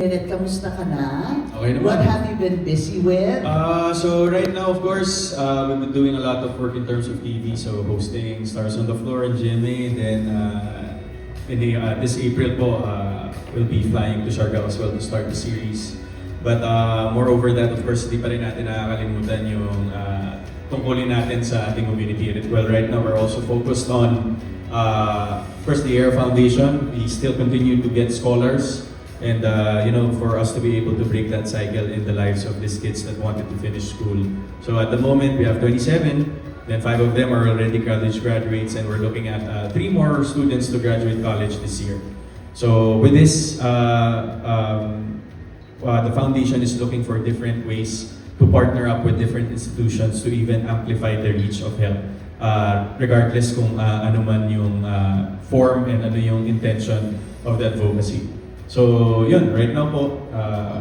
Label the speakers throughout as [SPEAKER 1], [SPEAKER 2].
[SPEAKER 1] Kamusta ka na?
[SPEAKER 2] Okay naman.
[SPEAKER 1] What have you been busy with?
[SPEAKER 2] So right now, of course, we've been doing a lot of work in terms of TV. So hosting Stars on the Floor and GMA. Then this April po, we'll be flying to Siargao as well to start the series. But moreover that, of course, di pa rin natin nakakalimutan yung tungkulin natin sa ating community. Well, right now, we're also focused on, first, the AIR Foundation. We still continue to get scholars. And for us to be able to break that cycle in the lives of these kids that wanted to finish school. So at the moment, we have 27, then 5 of them are already college graduates, and we're looking at 3 more students to graduate college this year. So with this, the foundation is looking for different ways to partner up with different institutions to even amplify the reach of help. Regardless kung ano man yung form and ano yung intention of the advocacy. So yun, right now po,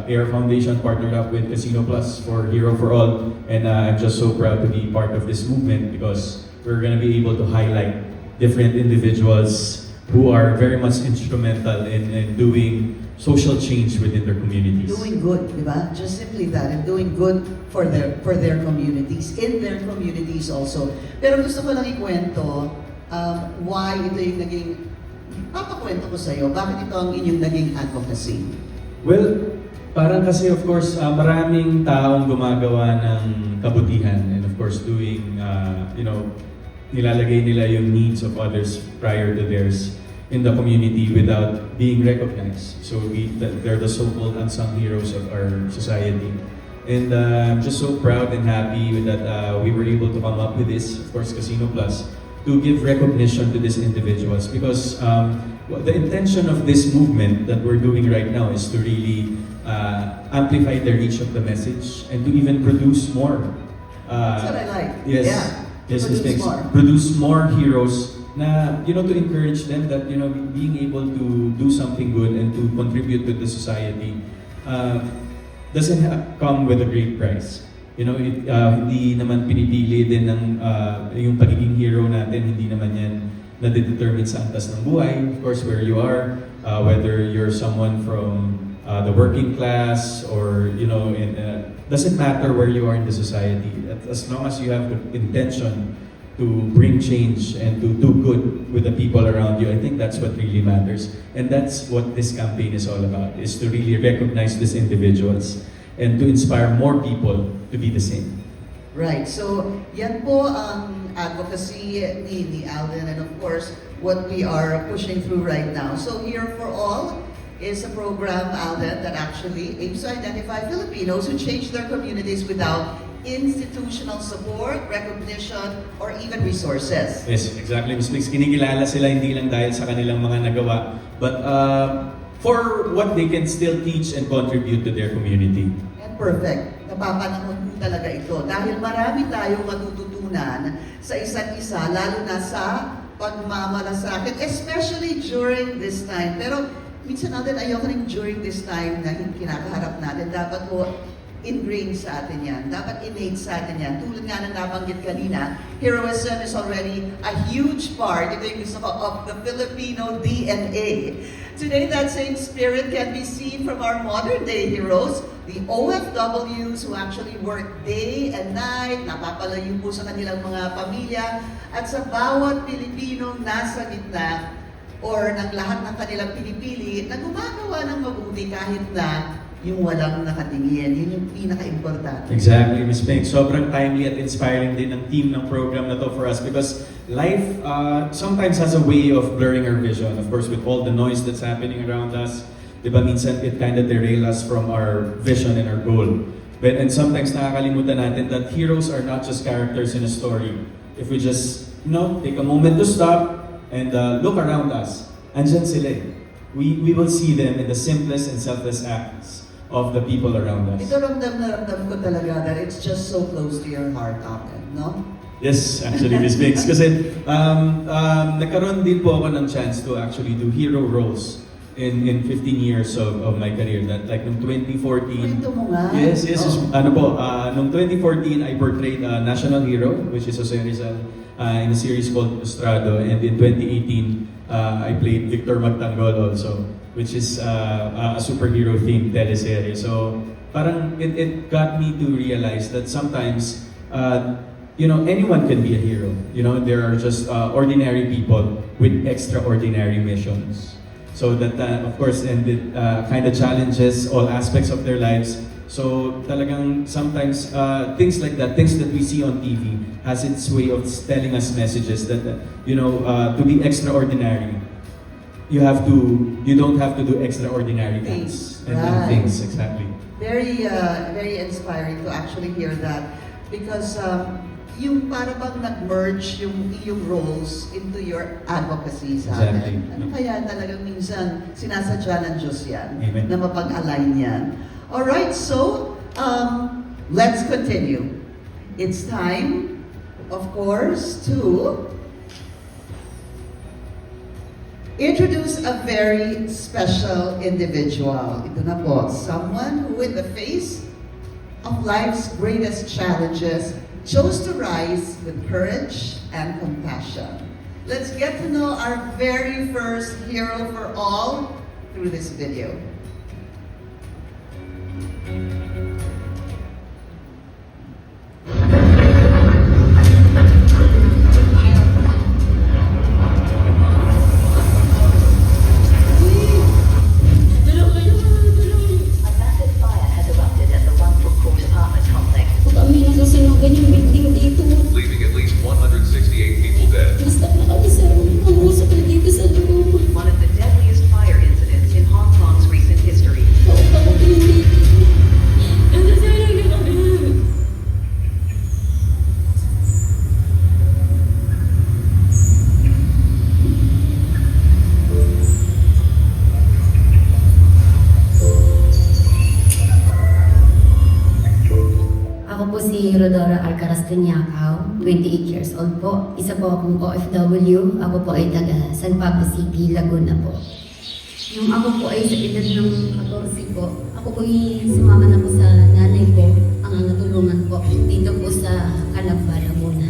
[SPEAKER 2] AIR Foundation partnered up with Casino Plus for Hero for All, and I'm just so proud to be part of this movement because we're gonna be able to highlight different individuals who are very much instrumental in doing social change within their communities.
[SPEAKER 1] Doing good, di ba? Just simply that, and doing good for their communities, in their communities also. Pero gusto ko lang ikwento why ito yung naging, papakwento ko sa'yo, bakit ito ang inyong naging advocacy?
[SPEAKER 2] Well, parang kasi of course, maraming taong gumagawa ng kabutihan and of course doing, nilalagay nila yung needs of others prior to theirs in the community without being recognized. So they're the so-called unsung heroes of our society. And I'm just so proud and happy that we were able to come up with this, of course, Casino Plus, to give recognition to these individuals because the intention of this movement that we're doing right now is to really amplify the reach of the message and to even produce more.
[SPEAKER 1] That's what I like.
[SPEAKER 2] Yes,
[SPEAKER 1] Yeah.
[SPEAKER 2] yes,
[SPEAKER 1] Produce more.
[SPEAKER 2] produce more heroes na, to encourage them that, being able to do something good and to contribute to the society doesn't come with a great price. Hindi naman pinipili din ng yung pagiging hero natin, hindi naman yan nade-determine sa antas ng buhay. Of course, where you are, whether you're someone from the working class or, doesn't matter where you are in the society. As long as you have the intention to bring change and to do good with the people around you, I think that's what really matters. And that's what this campaign is all about, is to really recognize these individuals and to inspire more people to be the same.
[SPEAKER 1] Right. So, yan po ang advocacy ni Alden, and of course, what we are pushing through right now. So, Here for All is a program, Alden, that actually aims to identify Filipinos who change their communities without institutional support, recognition, or even resources.
[SPEAKER 2] Yes, exactly, Ms. Mix. Kinikilala sila hindi lang dahil sa kanilang mga nagawa, but for what they can still teach and contribute to their community.
[SPEAKER 1] And perfect. Napapanahon po talaga ito. Dahil marami tayong matututunan sa isa't isa, lalo na sa pagmamalasakit, especially during this time. Pero minsan natin ayoko rin during this time na kinakaharap natin. Dapat po ingrained sa atin yan. Dapat innate sa atin yan. Tulad nga ng nabanggit kanina, heroism is already a huge part, ito yung gusto ko, of the Filipino DNA. Today, that same spirit can be seen from our modern-day heroes, the OFWs who actually work day and night, napapalayo po sa kanilang mga pamilya, at sa bawat Pilipinong nasa gitna or ng lahat ng kanilang pinipili na gumagawa ng mabuti kahit na yung walang nakatingin. Yun yung pinaka-importante.
[SPEAKER 2] Exactly, Ms. Pink. Sobrang timely at inspiring din ang team ng program na to for us because life sometimes has a way of blurring our vision. Of course, with all the noise that's happening around us, diba, minsan it kind of derail us from our vision and our goal. And sometimes nakakalimutan natin that heroes are not just characters in a story. If we just, take a moment to stop and look around us, andyan sila eh. We will see them in the simplest and selfless acts of the people around us.
[SPEAKER 1] Ito ramdam na ramdam ko talaga that it's just so close to your heart, Alden, no?
[SPEAKER 2] Yes, actually, Ms. Biggs. Kasi nagkaroon din po ako ng chance to actually do hero roles in 15 years of my career. That like noong 2014.
[SPEAKER 1] Kwento mo nga.
[SPEAKER 2] Yes,
[SPEAKER 1] Oh.
[SPEAKER 2] Noong 2014, I portrayed a national hero, which is Jose Rizal, in a series called Estrado. And in 2018, I played Victor Magtanggol also. which is a superhero themed teleserye. So parang it got me to realize that sometimes anyone can be a hero. There are just ordinary people with extraordinary missions. So that of course, and it kind of challenges all aspects of their lives. So talagang sometimes things like that, things that we see on TV, has its way of telling us messages that to be extraordinary, you don't have to do extraordinary things and
[SPEAKER 1] Right.
[SPEAKER 2] things exactly.
[SPEAKER 1] Very, very inspiring to actually hear that because yung para bang nag-merge yung roles into your advocacy sa
[SPEAKER 2] Exactly.
[SPEAKER 1] atin. Ano kaya talagang minsan sinasadya ng Diyos yan
[SPEAKER 2] Amen.
[SPEAKER 1] na mapag-align yan. Alright, so let's continue. It's time, of course, to introduce a very special individual. Ito na po, someone who in the face of life's greatest challenges chose to rise with courage and compassion. Let's get to know our very first hero for all through this video.
[SPEAKER 3] A massive fire has erupted at the One Foot Court apartment complex.
[SPEAKER 4] Kami nasusunugan yung building dito.
[SPEAKER 5] leaving at least 168 people dead.
[SPEAKER 4] Na-stuck na kami sa room. Ang usap na dito sa loob.
[SPEAKER 3] One of the deadliest fire incidents in Hong Kong's recent history.
[SPEAKER 4] Tawag ako yung dito. Nandasayang na kami. Ako po si Rodora Alcaraz Tunyakaw, 28 years old po. Isa po akong OFW. Ako po ay taga San Pablo City, Laguna po. Nung ako po ay sa edad ng 14 po, ako po ay sumama na po sa nanay ko, ang natulungan po dito po sa Calamba, Laguna.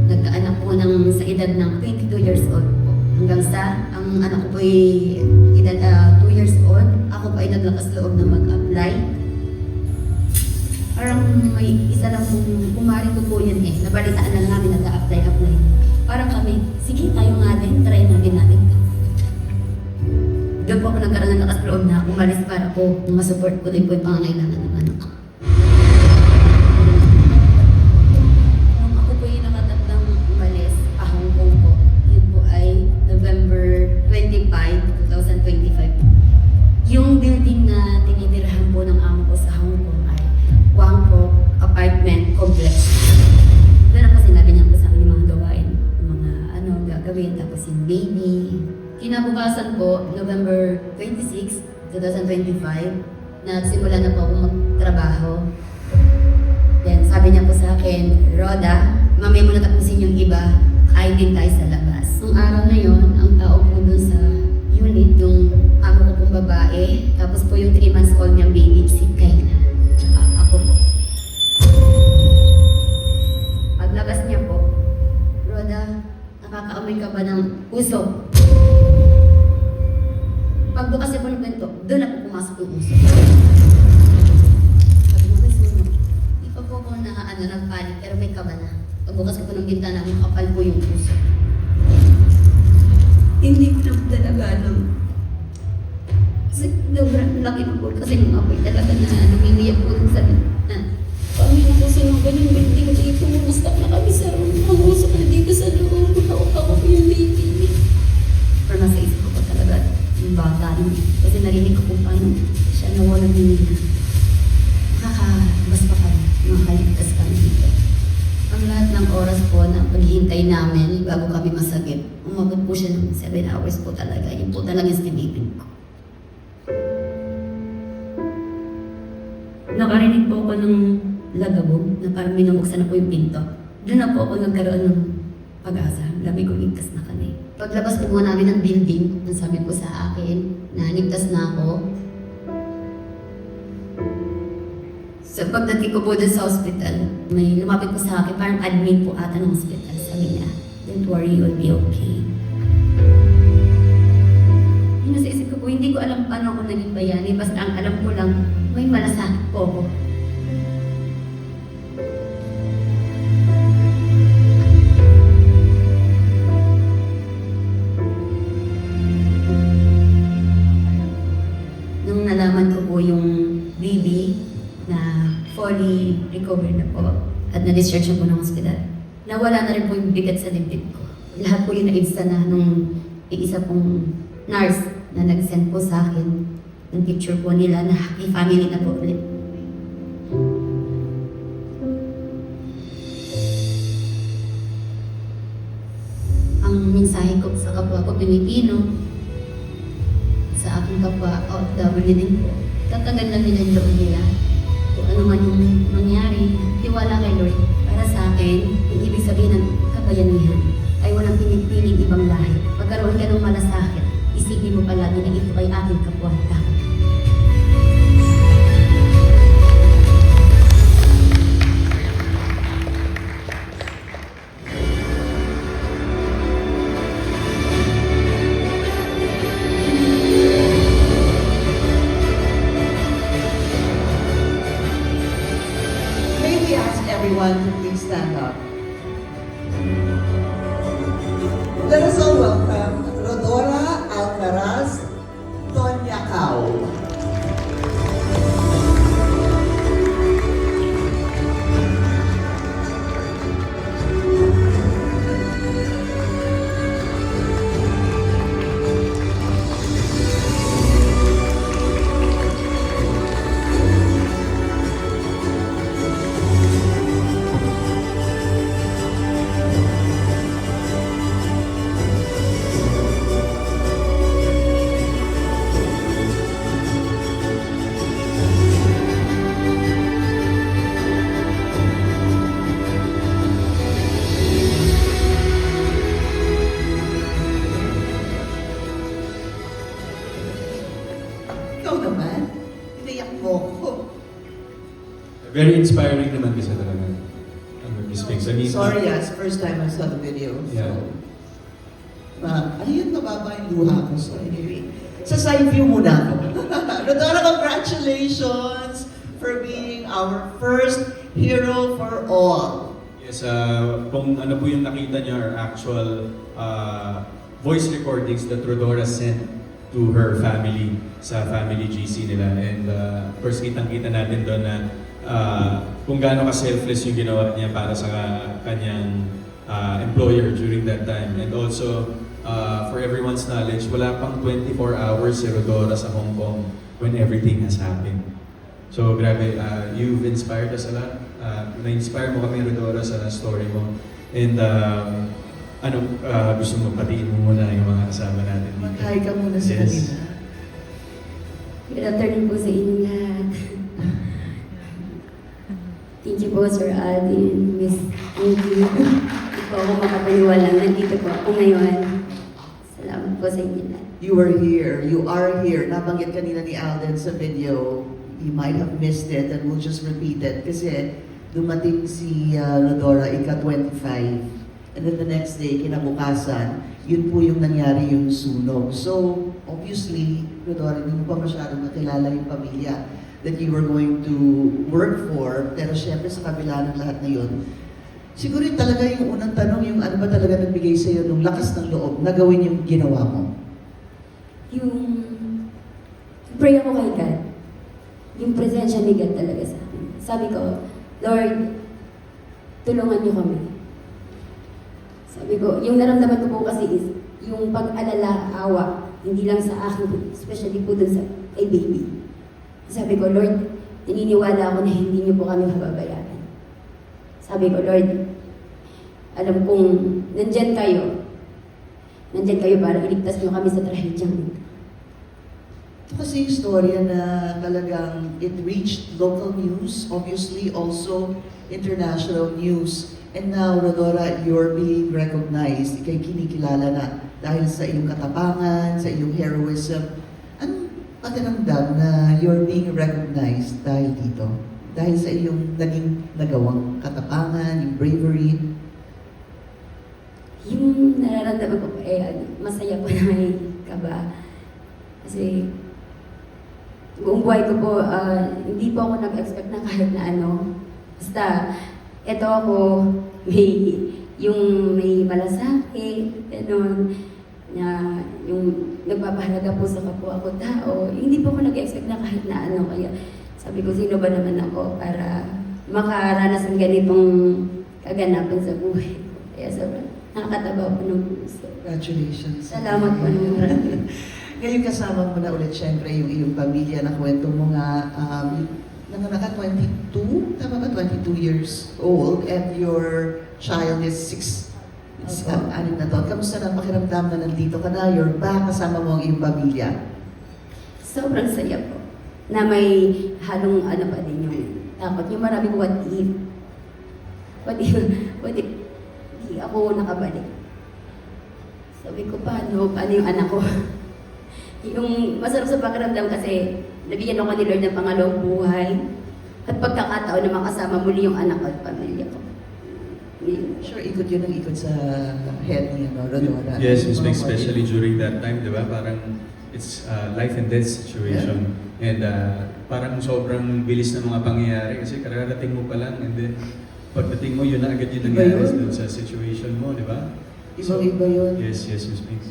[SPEAKER 4] Nagkaanak po sa edad ng 22 years old po. Hanggang sa ang anak ko po ay edad 2 years old, ako po ay naglakas loob na mag-apply. Parang may isa lang pong kumari ko po yun eh. Nabalitaan lang namin nag-apply. Parang kami, sige tayo nga din, try natin. Doon po ako nagkaroon ng lakas loob na umalis para po masupport ko din po yung pangangailangan ng anak ko. Nung ako po yung nakatatang umalis, Hong Kong po, yun po ay November 25, 2025. Yung building na tinitirahan po ng amo ko sa Hong Kong ay Wangpo Apartment Complex. Doon ako sinabi niya po sa akin yung mga gawain, yung mga gagawin, tapos yung baby. Kinabukasan po, November 26, 2025, nagsimula na po ako magtrabaho. Then sabi niya po sa akin, Roda, mamaya mo na tapusin yung iba, kain din tayo sa labas. Nung araw na yon, ang tao po doon sa unit, yung amo ko pong babae, tapos po yung 3 months old niyang baby, si Kayla. Tsaka ako po. Paglabas niya po, Roda, nakakaamoy ka ba ng puso? Pagbukas niya po ng pinto, doon na po pumasok yung puso. Sabi mo, may sunog. Di pa po ako nagpanik, pero may kaba na. Pagbukas ko po ng bintana, makapal po yung puso. Hindi ko na talaga alam. Kasi sobrang laki ng po kasi nung apoy talaga na lumiwiyak po sa na. Kami nasusunugan yung building dito. Na-stuck na kami sa room. Ang usap na dito sa loob. Tawag ako po yung baby. Pero nasa isip ko pa talaga yung bata nun. Kasi narinig ko po paano siya nawalan nila. Nakakabas pa kami. Nakakaligtas kami dito. Ang lahat ng oras po na paghihintay namin bago kami masagip, umabot po siya ng 7 hours po talaga. Yun po talaga yung estimation ko. Nakarinig po ako ng lagabog na parang minumuksan na po yung pinto. Doon na po ako nagkaroon ng pag-asa. Labi ko, ligtas na kami. Paglabas po muna namin ng building, nasabi po sa akin na ligtas na ako. So pagdating ko po dun sa hospital, may lumapit po sa akin, parang admin po ata ng hospital. Sabi niya, don't worry, you'll be okay. Yung nasa hindi ko alam paano ako naging bayani. Basta ang alam ko lang, may malasakit po ako. Nung nalaman ko po yung baby na fully recovered na po at na-discharge na po ng hospital, nawala na rin po yung bigat sa dibdib ko. Lahat po yung naibsa na nung isa pong nurse na nag-send po sa akin ng picture po nila na happy family na po ulit. Ang mensahe ko sa kapwa ko Pilipino, sa aking kapwa OFW din po, tatagan lang nila yung loob nila. Kung ano man yung mangyari, tiwala kay Lord. Para sa akin, yung ibig sabihin ng kabayanihan ay walang pinipiling ibang lahi. Pagkaroon ka ng malasakit, isipin mo palagi na ito ay aking kapwa-tao.
[SPEAKER 1] May we ask everyone to please stand up. Let us all welcome Rodora Alcaraz Tonyacao. Ikaw naman, iniyak mo ko.
[SPEAKER 2] Very inspiring naman kasi talaga. Miss Pix. I mean,
[SPEAKER 1] Sorry, it's the first time I saw the video.
[SPEAKER 2] Yeah.
[SPEAKER 1] Ayun, mababa yung luha ko. So anyway, sa side view muna ako. Rodora, congratulations for being our first hero for all.
[SPEAKER 2] Yes, kung ano po yung nakita niyo are actual voice recordings that Rodora sent to her family sa family GC nila. And of course, kitang-kita natin doon na kung gaano ka-selfless yung ginawa niya para sa kanyang employer during that time. And also, for everyone's knowledge, wala pang 24 hours si Rodora sa Hong Kong when everything has happened. So grabe, you've inspired us a lot. Na-inspire mo kami, Rodora, sa story mo. And gusto mo patiin mo muna yung mga kasama natin dito.
[SPEAKER 1] Mag-hi ka muna sa
[SPEAKER 2] Yes.
[SPEAKER 1] kanila.
[SPEAKER 4] Good afternoon po sa inyong lahat. Thank you po, Sir Alvin, Miss Angie. Hindi po ako makapaniwala. Nandito po ako ngayon. Salamat po sa inyo lahat.
[SPEAKER 1] You were here. You are here. Nabanggit kanina ni Alden sa video. You might have missed it and we'll just repeat it. Kasi dumating si Rodora ika-25. And then the next day, kinabukasan, yun po yung nangyari yung sunog. So, obviously, Rodora, hindi mo pa masyadong nakilala yung pamilya that you were going to work for. Pero syempre sa kabila ng lahat na yun, siguro yung talaga yung unang tanong, yung ano ba talaga nagbigay sa'yo nung lakas ng loob na gawin yung ginawa mo?
[SPEAKER 4] Yung pray ako kay God. Yung presensya ni God talaga sa akin. Sabi ko, Lord, tulungan niyo kami. Sabi ko, yung naramdaman ko po kasi is yung pag-alala, awa, hindi lang sa akin, especially po dun sa kay baby. Sabi ko, Lord, naniniwala ako na hindi niyo po kami mababayaan. Sabi ko, Lord, alam kong nandyan kayo para iligtas niyo kami sa trahedyang ito.
[SPEAKER 1] Ito kasi yung storya na talagang it reached local news, obviously also international news. And now, Rodora, you're being recognized. Ika'y kinikilala na dahil sa iyong katapangan, sa iyong heroism. Anong pakiramdam na you're being recognized dahil dito? Dahil sa iyong naging nagawang katapangan, yung bravery?
[SPEAKER 4] Yung nararamdaman ko po, masaya po na may kaba. Kasi buong buhay ko po, hindi po ako nag-expect na kahit na ano. Basta, eto ako, may malasakit, gano'n, na yung nagpapahalaga po sa kapwa ko tao. Hindi po ako nag-expect na kahit na ano. Kaya sabi ko, sino ba naman ako para makaranas ng ganitong kaganapan sa buhay ko. Kaya sobrang nakakataba po ng puso.
[SPEAKER 1] Congratulations.
[SPEAKER 4] Salamat po ng marami.
[SPEAKER 1] Ngayon kasama mo na ulit syempre yung iyong pamilya na kwento mo nga, nanganak ka 22, tama ba? 22 years old and your child is 6, anim na taon. Kamusta na pakiramdam na nandito ka na, you're back, kasama mo ang iyong pamilya?
[SPEAKER 4] Sobrang saya po. Na may halong ano pa din yung takot. Yung maraming what if. What if hindi ako nakabalik. Sabi ko, paano yung anak ko? Yung masarap sa pakiramdam kasi nabigyan ako ni Lord ng pangalawang buhay at pagkakataon na makasama muli yung anak ko at pamilya ko.
[SPEAKER 1] Sure, ikot yun ang ikot sa head ni Rodora.
[SPEAKER 2] Yes, Miss Meg, especially during that time, di ba? Parang it's life and death situation. And parang sobrang bilis ng mga pangyayari kasi kararating mo pa lang and then pagdating mo, yun na agad yung
[SPEAKER 1] Iba
[SPEAKER 2] nangyari
[SPEAKER 1] yun.
[SPEAKER 2] dun sa situation mo, di ba?
[SPEAKER 1] Ibang-iba yun.
[SPEAKER 2] Yes, Miss Meg.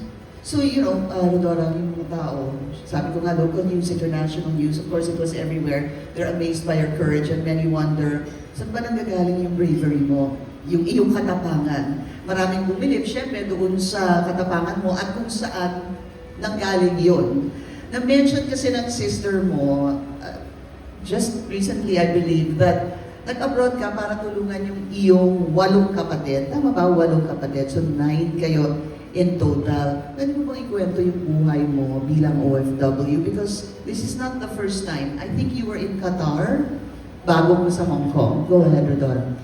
[SPEAKER 1] So, you know, Rodora, yung mga tao, sabi ko nga, local news, international news, of course, it was everywhere. They're amazed by your courage and many wonder, saan ba nanggagaling yung bravery mo? Yung iyong katapangan. Maraming bumilib, syempre, doon sa katapangan mo at kung saan nanggaling yun. Na-mention kasi ng sister mo, just recently, I believe, that nag-abroad ka para tulungan yung iyong 8 kapatid. Tama ba, 8 kapatid? So, 9 kayo in total. Pwede mo bang ikwento yung buhay mo bilang OFW? Because this is not the first time. I think you were in Qatar bago mo sa Hong Kong. Go ahead, Rodora.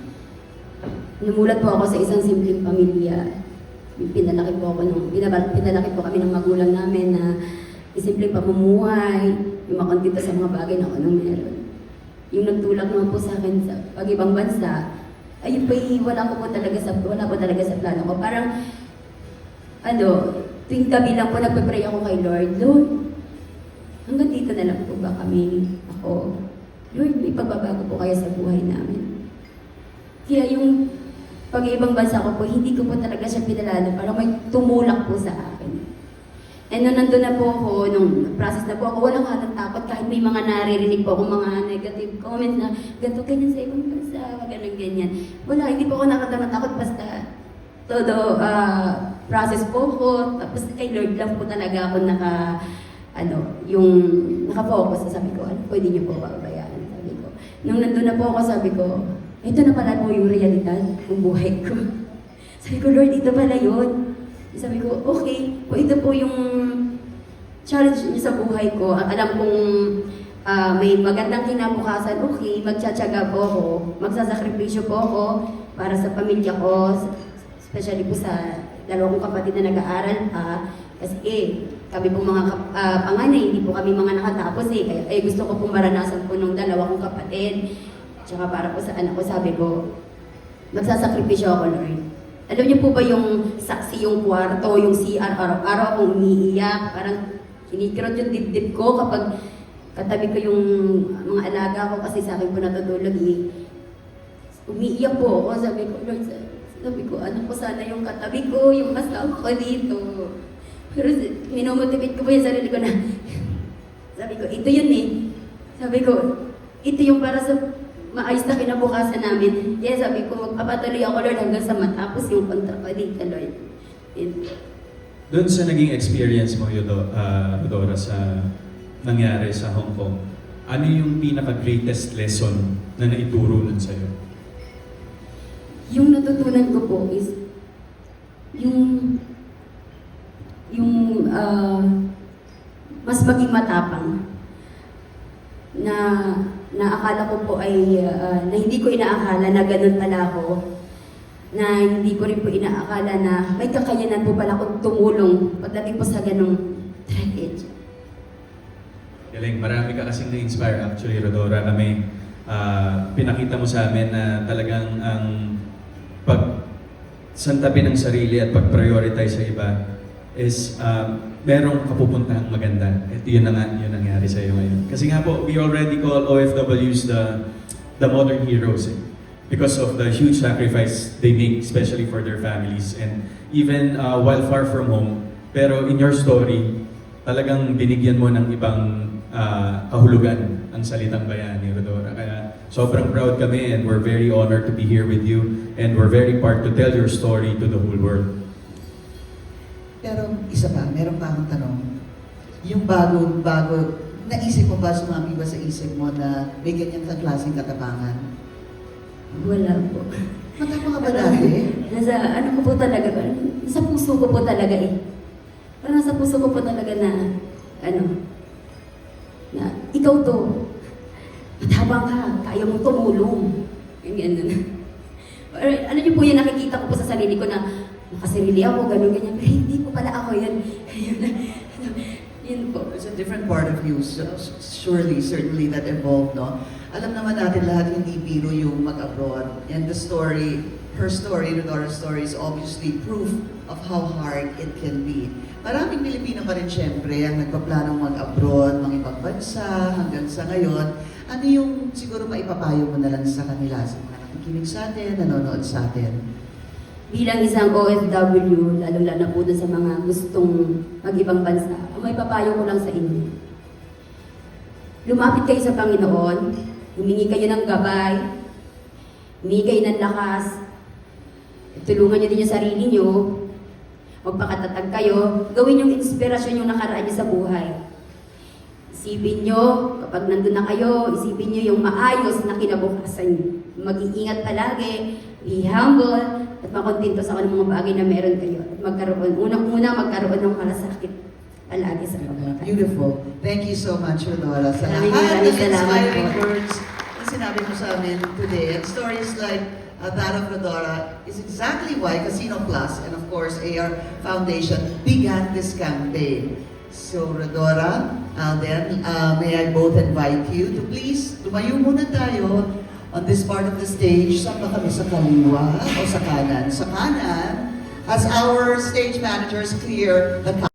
[SPEAKER 4] Numulat po ako sa isang simpleng pamilya. Pinalaki po kami ng magulang namin na simpleng pamumuhay, yung makontento sa mga bagay na anong meron. Yung nagtulak naman po sa akin sa pag-ibang bansa, ayun po, wala po talaga sa plano ko. Parang, tuwing gabi lang po nagpe-pray ako kay Lord, Lord, hanggang dito na lang po ba ako? Lord, may pagbabago po kaya sa buhay namin. Kaya yung pag-ibang bansa ko po, hindi ko po talaga siya pinalano, parang may tumulak po sa akin. And nung nandun na po ako, nung process na po ako, walang halang takot kahit may mga naririnig po ako mga negative comments na ganito, ganyan sa ibang bansa, ganyan. Wala, hindi po ako nakatatakot basta todo process po ko, tapos kay Lord lang po talaga ako naka-focus. Sabi ko, pwede niyo po pabayaan, sabi ko. Nung nandun na po ako, sabi ko, ito na pala po yung realidad ng buhay ko. Sabi ko, Lord, ito pala yun. Sabi ko, okay, ito po yung challenge niyo sa buhay ko. Alam kong may magandang kinabukasan, okay, magtsatsaga po ako, magsasakripisyo po ako para sa pamilya ko, especially po sa 2 kong kapatid na nag-aaral pa. Kasi kami po mga panganay, hindi po kami mga nakatapos Kaya gusto ko pong maranasan po ng 2 kong kapatid. Tsaka para po sa anak ko, sabi ko, magsasakripisyo ako, Lord. Alam niyo po ba yung saksi yung kwarto, yung CR, araw-araw akong umiiyak. Parang kinikirot yung dibdib ko kapag katabi ko yung mga alaga ko kasi sa akin po natutulog umiiyak po ako. Sabi ko, Lord, anak ko sana yung katabi ko, yung kasama ko dito. Pero minomotivate ko po yung sarili ko na, sabi ko, ito yun Sabi ko, ito yung para sa maayos na kinabukasan namin. Kaya sabi ko, magpapatuloy ako, Lord, hanggang sa matapos yung kontra ko dito, Lord.
[SPEAKER 2] Doon sa naging experience mo, Rodora, sa nangyari sa Hong Kong, ano yung pinaka-greatest lesson na naituro nun sa'yo?
[SPEAKER 4] Yung natutunan ko po is, mas maging matapang na akala ko po ay na hindi ko inaakala na ganun pala ako, na hindi ko rin po inaakala na may kakayanan po pala akong tumulong pagdating po sa ganung tragedy.
[SPEAKER 2] Galing, marami ka kasing na-inspire actually, Rodora, kami. Pinakita mo sa amin na talagang ang pagsantabi ng sarili at pag-prioritize sa iba, is merong kapupuntahang maganda. At yun na nga, yun nangyari sa iyo ngayon. Kasi nga po, we already call OFWs the modern heroes because of the huge sacrifice they make, especially for their families. And even while far from home, pero in your story, talagang binigyan mo ng ibang kahulugan ang salitang bayani, Rodora. Kaya sobrang proud kami and we're very honored to be here with you and we're very proud to tell your story to the whole world.
[SPEAKER 1] Pero isa pa, meron pa akong tanong. Yung bago, naisip mo ba, sumami ba sa isip mo na may ganyan kang klaseng katapangan?
[SPEAKER 4] Wala po.
[SPEAKER 1] Matapang ka ba dati?
[SPEAKER 4] Nasa ano ko po talaga, nasa puso ko po talaga eh. Parang nasa puso ko po talaga na, na ikaw to. Matapang ka, kaya mong tumulong. Ganyan. Ano niyo po yung nakikita ko po sa sarili ko na nakasarili ako, gano'n, ganyan. Pero hindi po pala ako yan. Yun po.
[SPEAKER 1] There's a different part of you, so surely, certainly that evolved, no? Alam naman natin lahat hindi biro yung mag-abroad. And the story, her story, Rodora's story is obviously proof of how hard it can be. Maraming Pilipino pa rin syempre ang nagpaplanong mag-abroad, mga ibang bansa, hanggang sa ngayon. Ano yung siguro maipapayo mo na lang sa kanila, sa mga nakikinig sa atin, nanonood sa atin?
[SPEAKER 4] Bilang isang OFW, lalo-lalo na po dun sa mga gustong mag-ibang bansa, ang may papayo ko lang sa inyo. Lumapit kayo sa Panginoon, humingi kayo ng gabay, humingi kayo ng lakas, tulungan niyo din yung sarili niyo, magpakatatag kayo, gawin yung inspirasyon yung nakaraan niyo sa buhay. Isipin niyo, kapag nandun na kayo, isipin niyo yung maayos na kinabukasan niyo. Mag-iingat palagi, be humble, at makontento sa mga bagay na meron kayo. At magkaroon, unang-una magkaroon ng malasakit palagi sa pagkakataon.
[SPEAKER 1] Beautiful. Thank you so much, Rodora. Sa
[SPEAKER 4] Maraming
[SPEAKER 1] lahat ng
[SPEAKER 4] salamat
[SPEAKER 1] inspiring
[SPEAKER 4] po.
[SPEAKER 1] words na sinabi mo sa amin today. And stories like that of Rodora is exactly why Casino Plus and of course AR Foundation began this campaign. So Rodora, Alden, may I both invite you to please tumayo muna tayo on this part of the stage. Saan ba kami? Sa kaliwa o sa kanan? Sa kanan, as our stage managers clear the